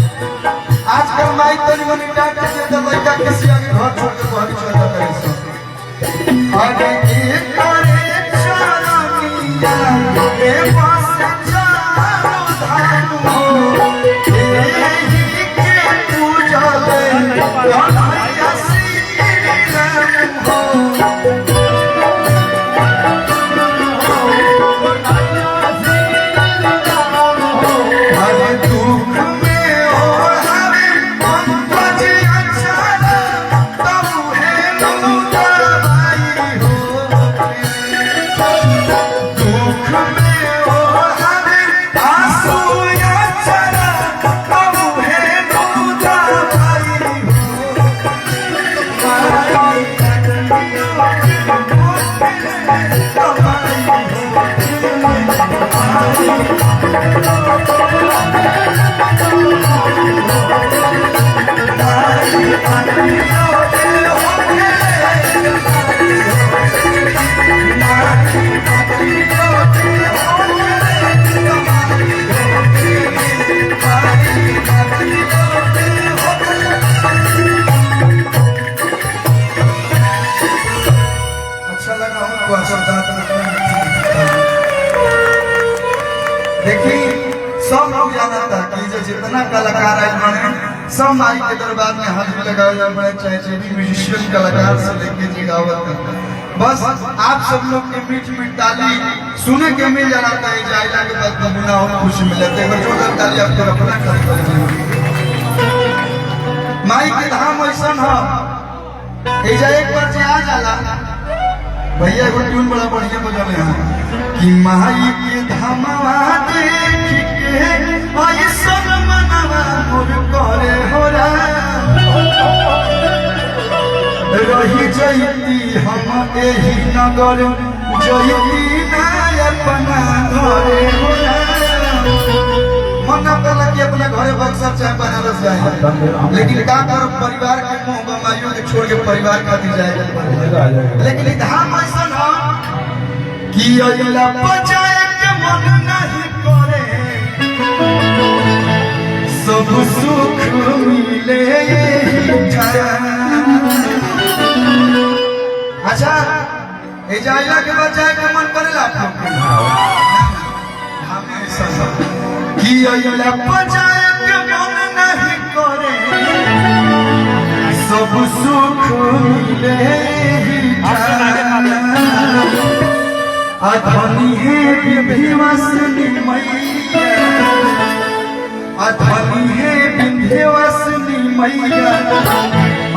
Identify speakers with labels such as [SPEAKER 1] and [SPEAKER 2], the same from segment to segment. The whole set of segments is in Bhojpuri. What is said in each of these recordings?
[SPEAKER 1] आजकल माई तनी मनी डाटा के तो लड़का किसी आगे घर छोड़ के बाहर चल जाता है सब आगे एक करे चरनिया के पास चारो धाम हो यही के पूजा ले कन्हैया श्री राम हो जितना कलाकार आए बने सब माई के दरबार में हाथ लगाए जा बड़े चाहे म्यूजिशियन कलाकार से लेके जिगावत बस आप सब लोग के मीठ मीठ ताली सुने के मिल जाता है जाइला के बाद नमूना और खुशी मिलते है जोरदार ताली आपको रखना कर माई के धाम ऐसा है एजा एक बार जे आ जाला भैया एगो ट्यून बड़ा बढ़िया बजावे हैं कि माई के धामवा देख के ऐसा मनवा मोर करे होला रही जईती हम एही नगर जईती ना अपना घरे होला मन करला कि अपना घरे बक्सर चाहे बनारस जाए लेकिन का कर परिवार के मुंह बमाइयों के छोड़ के परिवार खातिर जाए लेकिन धाम ऐसा ना कि अइला बचाए के मन नहीं करे सब सुख मिले अच्छा ए जाइला के बचाए के मन करेला हमें ऐसा कि अइला बचाए के मन नहीं करे सब सुख मिले अधनी है विंध्यवासिनी मैया अधनी है विंध्यवासिनी मैया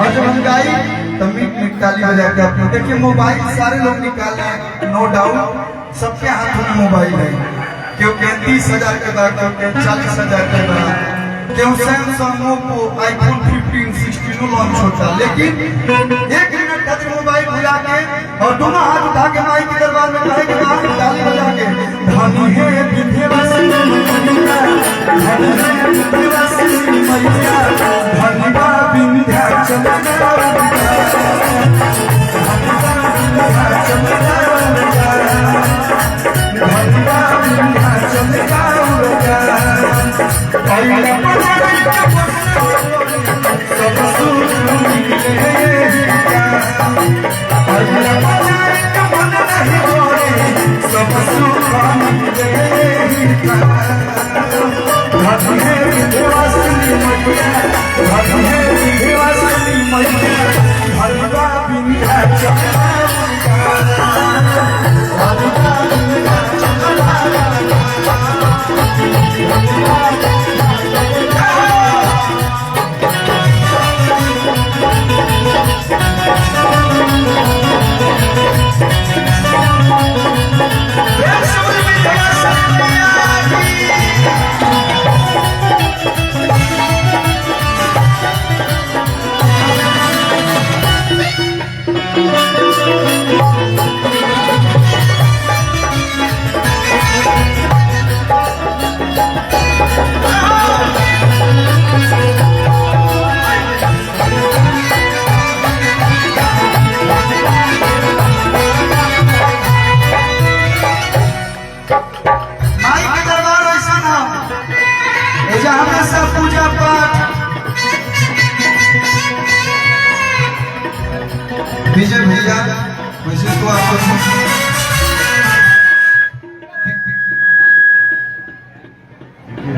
[SPEAKER 1] और जब हम गाई तो मीट मीट ताली बजा के अपने देखिए मोबाइल सारे लोग निकाले नो डाउट सबके हाथों में मोबाइल है क्योंकि 30,000 के बाद क्योंकि 40,000 के बाद क्यों सैमसंग ओप्पो आईफोन 15 16 लॉन्च होता लेकिन एक मिनट खातिर मोबाइल भुला के और दोनों हाथ उठा के माई के दरबार में कहे के बाद ताली बजा के धनी है विंध्यवासिनी सब सुख मिलेगा। अल्लाह बनाए के मन नहीं होए, सब सुख मिलेगा। धन्य विंध्यवासिनी मैया, धन्य विंध्यवासिनी मैया, हलवा विंध्याचल हलवा विंध्याचल। पूजा पाठ विजय भैया, वैसे तो आपको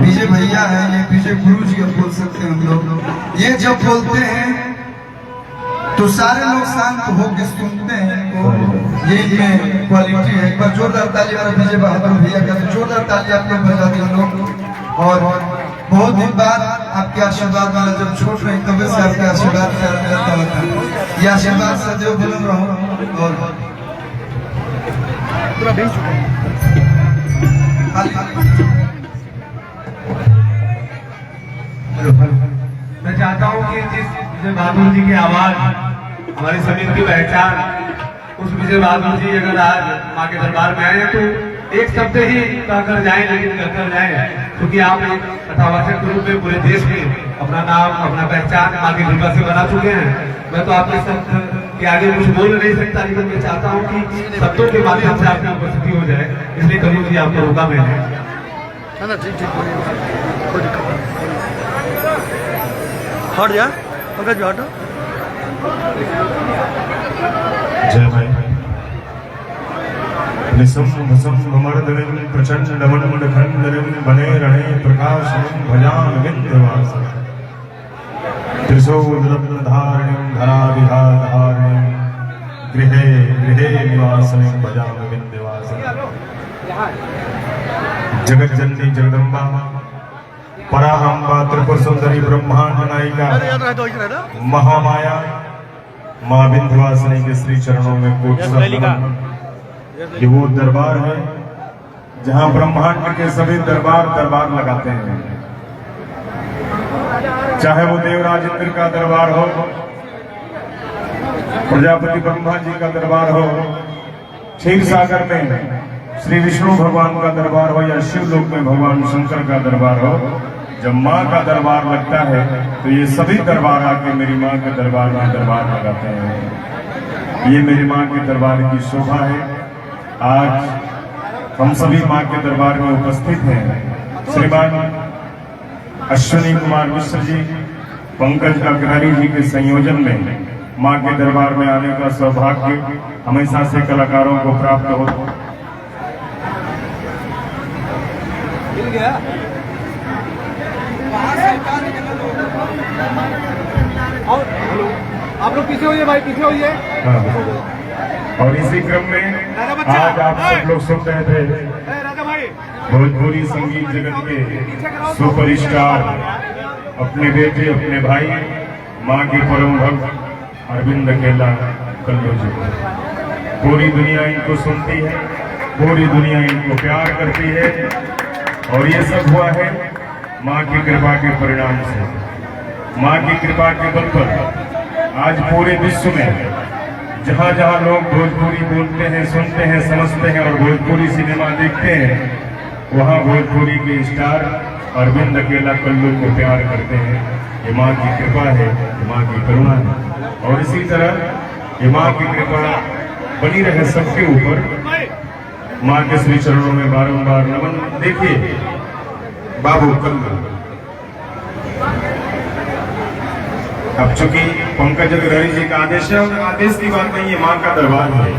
[SPEAKER 1] विजय भैया है, ये विजय गुरु जी अब बोल सकते हैं हम लोग। ये जब बोलते हैं तो सारे लोग शांत होकर सुनते हैं, तो ये इनमें क्वालिटी है। एक बार जोरदार ताली वाला विजय बहादुर भैया का, तो जोरदार ताली आप लोग बजा दिए लोग। और बहुत दिन बाद आपके आशीर्वाद वाला, जब छोट रहे तब से आपके आशीर्वाद मिलता था। ये आशीर्वाद सदैव बुलंद रहो। और
[SPEAKER 2] मैं चाहता हूँ कि जिस विजय बहादुर जी की आवाज हमारी समीर की पहचान, उस विजय बहादुर जी अगर आज माँ के दरबार में आए तो एक शब्द ही कहकर जाए, लेकिन कहकर जाए, क्योंकि आप एक कथावाचक के रूप में पूरे देश में अपना नाम, अपना पहचान माँ की कृपा से बना चुके हैं। मैं तो आपके शब्द के आगे कुछ बोल नहीं सकता, लेकिन मैं चाहता हूँ कि शब्दों के माध्यम से आपकी उपस्थिति हो जाए, इसलिए कभी भी आपको रोका मैंने।
[SPEAKER 3] हट जा पंकज हट।
[SPEAKER 4] जय भाई। निसम भसम भमर्दनं प्रचंड डमन खंडनं बने रणे प्रकाशनं भजाम विंध्यवास। त्रिशूलरत्न धारणं धराभिधारणं गृहे गृहे निवासनं भजाम विंध्यवास। जगत जननी जगदम्बा पराहंबा त्रिपुर सुंदरी ब्रह्मांड नायिका महामाया माँ विंध्यवासिनी के श्री चरणों में कोटि नमन। ये वो दरबार है जहाँ ब्रह्मांड के सभी दरबार दरबार लगाते हैं, चाहे वो देवराज इंद्र का दरबार हो, प्रजापति ब्रह्मा जी का दरबार हो, क्षीर सागर में श्री विष्णु भगवान का दरबार हो, या शिवलोक में भगवान शंकर का दरबार हो। जब माँ का दरबार लगता है तो ये सभी दरबार आके मेरी माँ के दरबार में दरबार लगाते हैं। ये मेरी माँ के दरबार की शोभा है। आज हम सभी माँ के दरबार में उपस्थित हैं। श्रीमान अश्विनी कुमार मिश्र जी, पंकज अग्रणी जी के संयोजन में माँ के दरबार में आने का सौभाग्य हमेशा से कलाकारों को प्राप्त हो।
[SPEAKER 2] मिल गया। और हेलो, आप लोग पीछे होइए भाई, पीछे होइए।
[SPEAKER 4] और इसी क्रम में आज आप सब लोग सुन रहे थे भोजपुरी संगीत जगत के सुपरस्टार, अपने बेटे, अपने भाई, माँ के परम भक्त अरविंद अकेला कल्लू जी। पूरी दुनिया इनको सुनती है, पूरी दुनिया इनको प्यार करती है, और ये सब हुआ है माँ की कृपा के परिणाम से। माँ की कृपा के बल पर आज पूरे विश्व में जहाँ जहाँ लोग भोजपुरी बोलते हैं, सुनते हैं, समझते हैं और भोजपुरी सिनेमा देखते हैं, वहाँ भोजपुरी के स्टार अरविंद अकेला कल्लू को प्यार करते हैं। ये माँ की कृपा है, ये माँ की करुणा है, और इसी तरह ये माँ की कृपा बनी रहे सबके ऊपर। माँ के श्री चरणों में बारंबार नमन। देखिए बाबू कल्लू, अब चूंकि पंकज अग्रहरी जी का आदेश है, और आदेश की बात नहीं, ये माँ का दरबार है।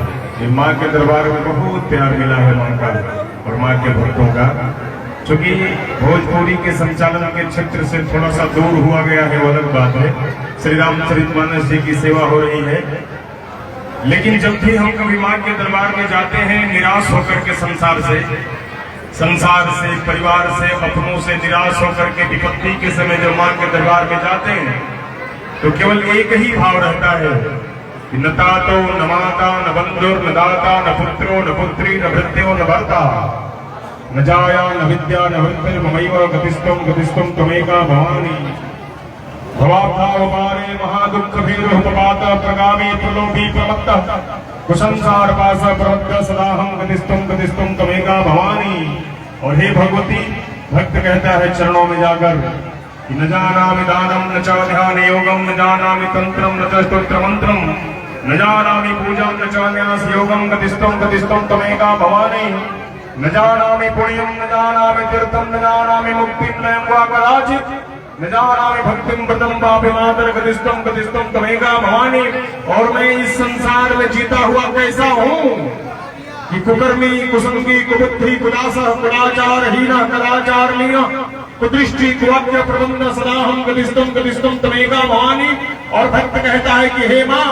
[SPEAKER 4] ये माँ के दरबार में बहुत प्यार मिला है माँ का और माँ के भक्तों का। चूंकि भोजपुरी के संचालन के क्षेत्र से थोड़ा सा दूर हुआ गया है, वो अलग बात है। श्री रामचरितमानस जी की सेवा हो रही है, लेकिन जब भी हम कभी माँ के दरबार में जाते हैं निराश होकर के संसार से, परिवार से, अपनों से निराश होकर के विपत्ति के समय जब माँ के दरबार में जाते हैं तो केवल एक ही भाव रहता है कि न तातो न माता न बंधुर न दाता न पुत्रो न पुत्री न भृत्यो न भर्ता न जाया न विद्या न वृत्तिर ममैव गतिस्तुम त्वमेका भवानी भवाब्धावपारे महादुःख भीरुपपात प्रगामी प्रलोभी प्रमत्तः कुसंसार पास प्रवद्ध सदाहं गतिस्तुम त्वमेका भवानी। और हे भगवती, भक्त कहता है चरणों में जाकर कि न जानामि दानम न च ध्यान योगम न जानामि तंत्रम न च स्तोत्र मंत्रम न जानामि पूजम न च न्यास योगम गतिस्तुम त्वमेका भवानी। न जानामि पुण्यम न जानामि तीर्थम न जानामि मुक्तिम न वा कदाचित् न जानामि भक्तिम व्रतम वापि मातर गतिस्तुम त्वमेका भवानी। और मैं इस संसार में जीता हुआ कैसा हूँ कि कुकर्मी कुसंगी कुबुद्धि कुदासः कुदाचार हीना कदाचारलीन कुदृष्टि कुवाक्य प्रबंध सदाहं गतिस्तुम त्वमेका भवानी। और भक्त कहता है कि हे माँ,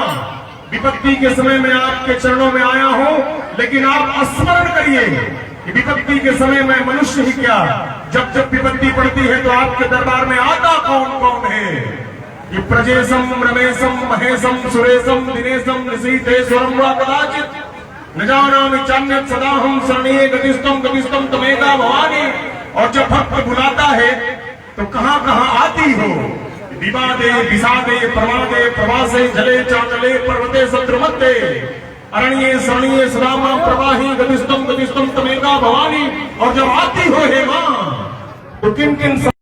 [SPEAKER 4] विपत्ति के समय में आपके चरणों में आया हूँ, लेकिन आप स्मरण करिए कि विपत्ति के समय में मनुष्य ही क्या, जब विपत्ति पड़ती है तो आपके दरबार में आता कौन कौन है। कि प्रजेशम रमेशम महेशम सुरेशम दिनेशम निशीथेश्वरम वा कदाचित् न जानामि चान्यत् सदाहं शरण्ये गतिस्तुम त्वमेका भवानी। और जब भक्त बुलाता है तो कहाँ कहाँ आती हो। विवादे विषादे प्रमादे प्रवासे जले चांचले पर्वते शत्रुमत्ते अरण्ये शरण्ये सदामा प्रवाही गतिस्तुम त्वमेका भवानी। और जब आती हो हे माँ तो किन किन